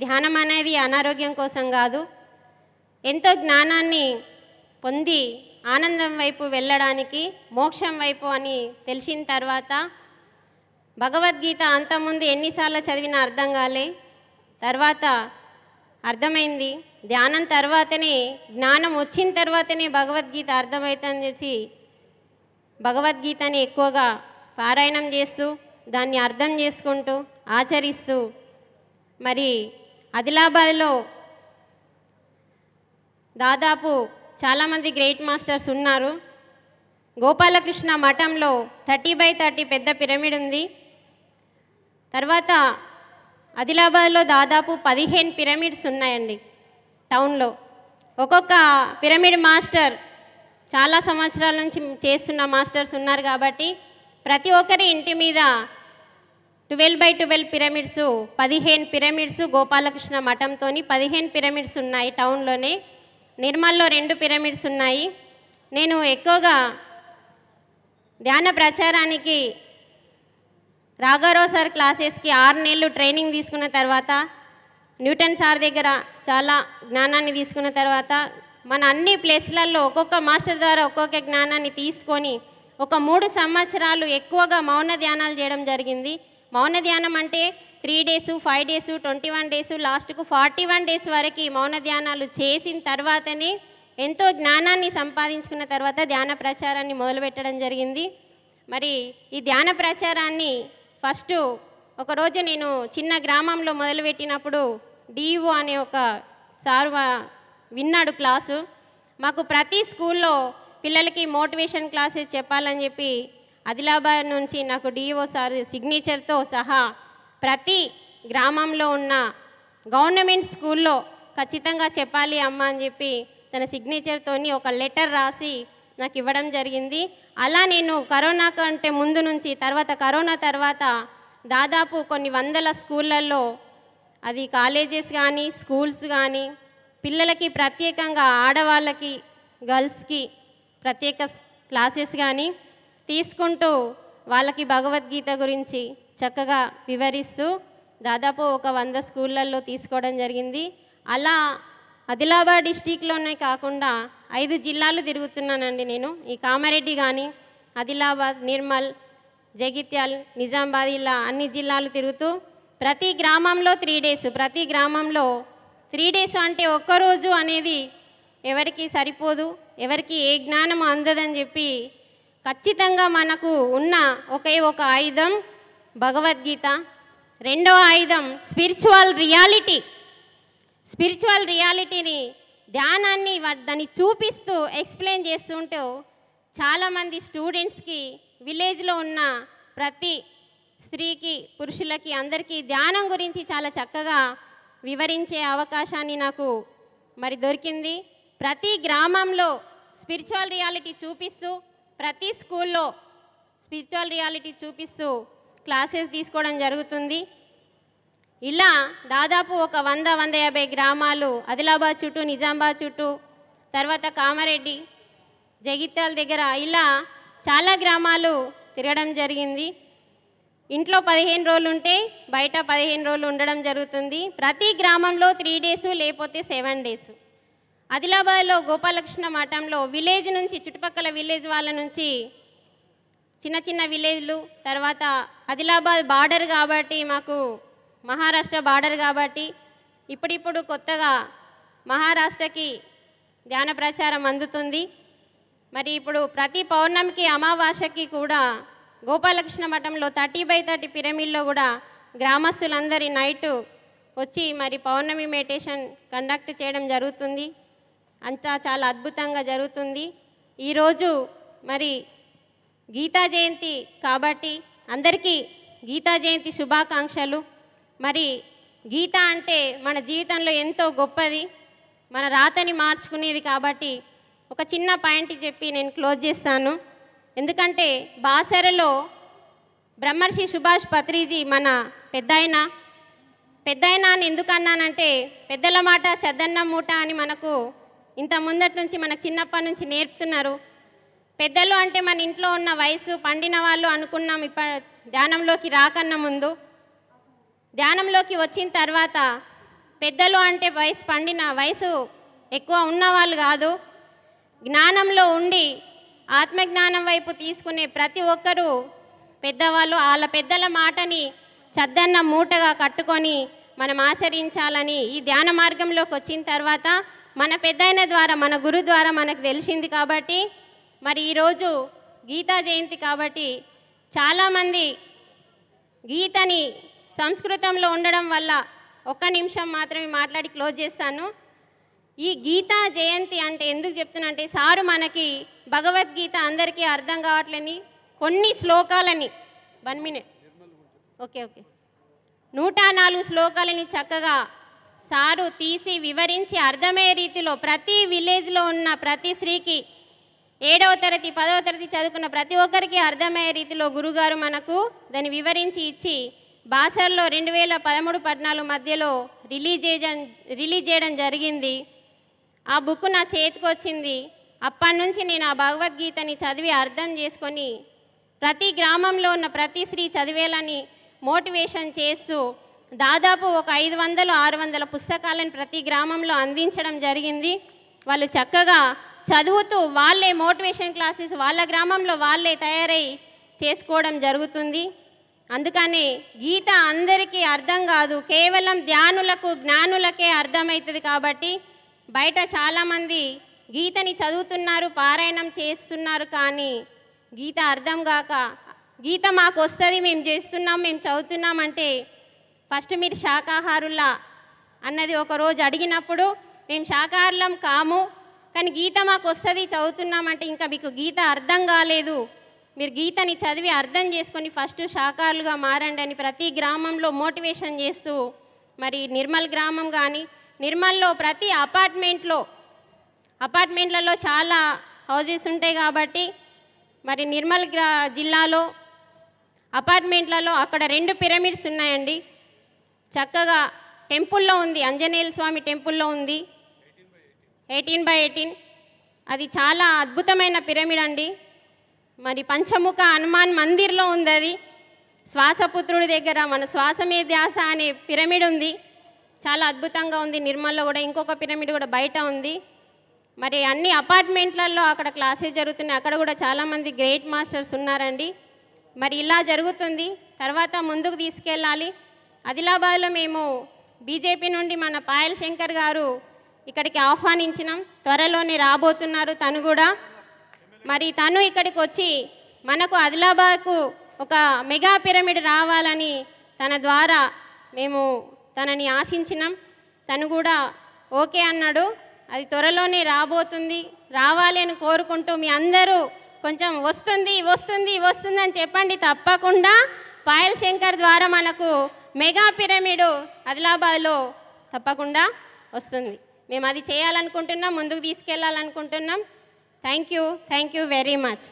ధ్యానం అనేది అనారోగ్యం కోసం కాదు, ఎంతో జ్ఞానాన్ని పొంది ఆనందం వైపు వెళ్ళడానికి, మోక్షం వైపు అని తెలిసిన తర్వాత భగవద్గీత అంతకుముందు ఎన్నిసార్లు చదివినా అర్థం కాలే, తర్వాత అర్థమైంది. ధ్యానం తర్వాతనే, జ్ఞానం వచ్చిన తర్వాతనే భగవద్గీత అర్థమవుతుందని చెప్పి భగవద్గీతని ఎక్కువగా పారాయణం చేస్తూ, దాన్ని అర్థం చేసుకుంటూ, ఆచరిస్తూ, మరి ఆదిలాబాద్లో దాదాపు చాలామంది గ్రేట్ మాస్టర్స్ ఉన్నారు. గోపాలకృష్ణ మఠంలో 30x30 పెద్ద పిరమిడ్ ఉంది. తర్వాత ఆదిలాబాద్లో దాదాపు 15 పిరమిడ్స్ ఉన్నాయండి టౌన్లో. ఒక్కొక్క పిరమిడ్ మాస్టర్ చాలా సంవత్సరాల నుంచి చేస్తున్న మాస్టర్స్ ఉన్నారు కాబట్టి ప్రతి ఒక్కరి ఇంటి మీద 12x12 పిరమిడ్స్, 15 పిరమిడ్స్ గోపాలకృష్ణ మఠంతో 15 పిరమిడ్స్ ఉన్నాయి టౌన్లోనే. నిర్మల్లో 2 పిరమిడ్స్ ఉన్నాయి. నేను ఎక్కువగా ధ్యాన ప్రచారానికి రాఘారావు సార్ క్లాసెస్కి 6 నెలలు ట్రైనింగ్ తీసుకున్న తర్వాత, న్యూటన్ సార్ దగ్గర చాలా జ్ఞానాన్ని తీసుకున్న తర్వాత, మన అన్ని ప్లేస్లలో ఒక్కొక్క మాస్టర్ ద్వారా ఒక్కొక్క జ్ఞానాన్ని తీసుకొని ఒక 3 సంవత్సరాలు ఎక్కువగా మౌన ధ్యానాలు చేయడం జరిగింది. మౌన ధ్యానం అంటే 3 days, 5 days, 21 days, లాస్ట్కు 41 days వరకు మౌన ధ్యానాలు చేసిన తర్వాతనే ఎంతో జ్ఞానాన్ని సంపాదించుకున్న తర్వాత ధ్యాన ప్రచారాన్ని మొదలుపెట్టడం జరిగింది. మరి ఈ ధ్యాన ప్రచారాన్ని ఫస్ట్ ఒకరోజు నేను చిన్న గ్రామంలో మొదలుపెట్టినప్పుడు డిఓ అనే ఒక సార్ విన్నాడు క్లాసు. మాకు ప్రతి స్కూల్లో పిల్లలకి మోటివేషన్ క్లాసెస్ చెప్పాలని చెప్పి ఆదిలాబాద్ నుంచి నాకు డిఓ సార్ సిగ్నేచర్తో సహా ప్రతి గ్రామంలో ఉన్న గవర్నమెంట్ స్కూల్లో ఖచ్చితంగా చెప్పాలి అమ్మ అని చెప్పి తన సిగ్నేచర్తోని ఒక లెటర్ రాసి నాకు ఇవ్వడం జరిగింది. అలా నేను కరోనా కంటే ముందు నుంచి, తర్వాత కరోనా తర్వాత దాదాపు కొన్ని వందల స్కూళ్ళల్లో, అది కాలేజెస్ కానీ స్కూల్స్ కానీ, పిల్లలకి ప్రత్యేకంగా ఆడవాళ్ళకి గర్ల్స్కి ప్రత్యేక క్లాసెస్ కానీ తీసుకుంటూ వాళ్ళకి భగవద్గీత గురించి చక్కగా వివరిస్తూ దాదాపు ఒక 100 స్కూళ్ళల్లో తీసుకోవడం జరిగింది. అలా ఆదిలాబాద్ డిస్టిక్లోనే కాకుండా 5 జిల్లాలు తిరుగుతున్నానండి నేను. ఈ కామారెడ్డి కానీ, ఆదిలాబాద్, నిర్మల్, జగిత్యాల్, నిజామాబాద్, ఇలా అన్ని జిల్లాలు తిరుగుతూ ప్రతి గ్రామంలో 3 days, ప్రతి గ్రామంలో 3 days అంటే ఒక్కరోజు అనేది ఎవరికి సరిపోదు, ఎవరికి ఏ జ్ఞానం అందదని చెప్పి ఖచ్చితంగా మనకు ఉన్న ఒకే ఒక ఆయుధం భగవద్గీత. రెండవ ఆయుధం స్పిరిచువల్ రియాలిటీ. స్పిరిచువల్ రియాలిటీని, ధ్యానాన్ని దాన్ని చూపిస్తూ ఎక్స్ప్లెయిన్ చేస్తుంటూ చాలామంది స్టూడెంట్స్కి, విలేజ్లో ఉన్న ప్రతి స్త్రీకి, పురుషులకి, అందరికీ ధ్యానం గురించి చాలా చక్కగా వివరించే అవకాశాన్ని నాకు మరి దొరికింది. ప్రతి గ్రామంలో స్పిరిచువల్ రియాలిటీ చూపిస్తూ, ప్రతి స్కూల్లో స్పిరిచువల్ రియాలిటీ చూపిస్తూ క్లాసెస్ తీసుకోవడం జరుగుతుంది. ఇలా దాదాపు ఒక 100-150 గ్రామాలు ఆదిలాబాద్ చుట్టూ, నిజామాబాద్ చుట్టూ, తర్వాత కామారెడ్డి, జగిత్యాల దగ్గర ఇలా చాలా గ్రామాలు తిరగడం జరిగింది. ఇంట్లో 15 రోజులు ఉంటే బయట 15 రోజులు ఉండడం జరుగుతుంది. ప్రతి గ్రామంలో 3 days లేకపోతే 7 days. ఆదిలాబాద్లో గోపాలకృష్ణ మఠంలో విలేజ్ నుంచి, చుట్టుపక్కల విలేజ్ వాళ్ళ నుంచి, చిన్న చిన్న విలేజ్లు, తర్వాత ఆదిలాబాద్ బార్డర్ కాబట్టి, మాకు మహారాష్ట్ర బార్డర్ కాబట్టి ఇప్పుడిప్పుడు కొత్తగా మహారాష్ట్రకి ధ్యాన ప్రచారం అందుతుంది. మరి ఇప్పుడు ప్రతి పౌర్ణమికి, అమావాస్యకి కూడా గోపాలకృష్ణ మఠంలో 30x30 పిరమిడ్లో కూడా గ్రామస్తులందరి నైటు వచ్చి మరి పౌర్ణమి మెడిటేషన్ కండక్ట్ చేయడం జరుగుతుంది. అంతా చాలా అద్భుతంగా జరుగుతుంది. ఈరోజు మరి గీతా జయంతి కాబట్టి అందరికీ గీతా జయంతి శుభాకాంక్షలు. మరి గీత అంటే మన జీవితంలో ఎంతో గొప్పది, మన రాతని మార్చుకునేది కాబట్టి ఒక చిన్న పాయింట్ చెప్పి నేను క్లోజ్ చేస్తాను. ఎందుకంటే బాసరలో బ్రహ్మర్షి సుభాష్ పత్రిజీ మన పెద్దాయన అని ఎందుకు అన్నానంటే, పెద్దల మాట చద్దన్న మూట అని మనకు ఇంత ముందటి నుంచి, మనకు చిన్నప్పటి నుంచి నేర్పుతున్నారు. పెద్దలు అంటే మన ఇంట్లో ఉన్న వయసు పండిన వాళ్ళు అనుకున్నాం. ధ్యానంలోకి రాకన్నా ముందు, ధ్యానంలోకి వచ్చిన తర్వాత పెద్దలు అంటే వయసు ఎక్కువ ఉన్నవాళ్ళు కాదు, జ్ఞానంలో ఉండి ఆత్మజ్ఞానం వైపు తీసుకునే ప్రతి ఒక్కరూ పెద్దవాళ్ళు వాళ్ళ పెద్దల మాటని చద్దన్న మూటగా కట్టుకొని మనం ఆచరించాలని ఈ ధ్యాన మార్గంలోకి వచ్చిన తర్వాత మన పెద్దయిన ద్వారా మన గురు ద్వారా మనకు తెలిసింది. కాబట్టి మరి ఈరోజు గీతా జయంతి కాబట్టి చాలామంది గీతని సంస్కృతంలో ఉండడం వల్ల ఒక్క నిమిషం మాత్రమే మాట్లాడి క్లోజ్ చేస్తాను. ఈ గీతా జయంతి అంటే ఎందుకు చెప్తున్నా అంటే సారు మనకి భగవద్గీత అందరికీ అర్థం కావట్లేని కొన్ని శ్లోకాలని 1 minute ఓకే 104 శ్లోకాలని చక్కగా సారు తీసి వివరించి అర్థమయ్యే రీతిలో ప్రతి విలేజ్లో ఉన్న ప్రతి స్త్రీకి 7వ తరగతి 10వ తరగతి చదువుకున్న ప్రతి ఒక్కరికి అర్థమయ్యే రీతిలో గురుగారు మనకు దాన్ని వివరించి ఇచ్చి బాసర్లో 2013-14 మధ్యలో రిలీజ్ చేయడం జరిగింది. ఆ బుక్ నా చేతికి వచ్చింది. అప్పటి నుంచి నేను ఆ భగవద్గీతని చదివి అర్థం చేసుకొని ప్రతి గ్రామంలో ఉన్న ప్రతి స్త్రీ చదివేలని మోటివేషన్ చేస్తూ దాదాపు ఒక 500-600 పుస్తకాలను ప్రతి గ్రామంలో అందించడం జరిగింది. వాళ్ళు చక్కగా చదువుతూ వాళ్ళే మోటివేషన్ క్లాసెస్ వాళ్ళ గ్రామంలో వాళ్ళే తయారై చేసుకోవడం జరుగుతుంది. అందుకనే గీత అందరికీ అర్థం కాదు, కేవలం ధ్యానులకు జ్ఞానులకే అర్థమవుతుంది. కాబట్టి బయట చాలామంది గీతని చదువుతున్నారు, పారాయణం చేస్తున్నారు, కానీ గీత అర్థం కాక గీత మాకు వస్తుంది, మేము చేస్తున్నాం, మేము చదువుతున్నామంటే ఫస్ట్ మీరు శాకాహారులా అన్నది ఒకరోజు అడిగినప్పుడు మేము శాకాహారులం కాము, కానీ గీత మాకు వస్తుంది చదువుతున్నామంటే ఇంకా మీకు గీత అర్థం కాలేదు, మీరు గీతని చదివి అర్థం చేసుకొని ఫస్ట్ శాకాహారులుగా మారండి అని ప్రతి గ్రామంలో మోటివేషన్ చేస్తూ మరి నిర్మల్ గ్రామం కానీ నిర్మల్లో ప్రతి అపార్ట్మెంట్లలో చాలా హౌజెస్ ఉంటాయి కాబట్టి మరి నిర్మల్ జిల్లాలో అపార్ట్మెంట్లలో అక్కడ 2 పిరమిడ్స్ ఉన్నాయండి. చక్కగా టెంపుల్లో ఉంది, ఆంజనేయ స్వామి టెంపుల్లో ఉంది 18/18. అది చాలా అద్భుతమైన పిరమిడ్ అండి. మరి పంచముఖ హనుమాన్ మందిర్లో ఉంది, అది శ్వాసపుత్రుడి దగ్గర మన శ్వాసమే ధ్యాస అనే పిరమిడ్ ఉంది, చాలా అద్భుతంగా ఉంది. నిర్మల్లో కూడా ఇంకొక పిరమిడ్ కూడా బయట ఉంది. మరి అన్ని అపార్ట్మెంట్లలో అక్కడ క్లాసెస్ జరుగుతున్నాయి, అక్కడ కూడా చాలామంది గ్రేట్ మాస్టర్స్ ఉన్నారండి. మరి ఇలా జరుగుతుంది, తర్వాత ముందుకు తీసుకెళ్ళాలి. ఆదిలాబాద్లో మేము బీజేపీ నుండి మన పాయల్ శంకర్ గారు ఇక్కడికి ఆహ్వానించినాం, త్వరలోనే రాబోతున్నారు తను కూడా. మరి తను ఇక్కడికి వచ్చి మనకు ఆదిలాబాద్కు ఒక మెగా పిరమిడ్ రావాలని తన ద్వారా మేము తనని ఆశించినాం. తను కూడా ఓకే అన్నాడు, అది త్వరలోనే రాబోతుంది, రావాలి అని కోరుకుంటూ మీ అందరూ కొంచెం వస్తుంది అని చెప్పండి. తప్పకుండా పాయల్ శంకర్ ద్వారా మనకు మెగా పిరమిడ్ ఆదిలాబాద్లో తప్పకుండా వస్తుంది. మేము అది చేయాలనుకుంటున్నాం, ముందుకు తీసుకెళ్ళాలనుకుంటున్నాం. Thank you very much.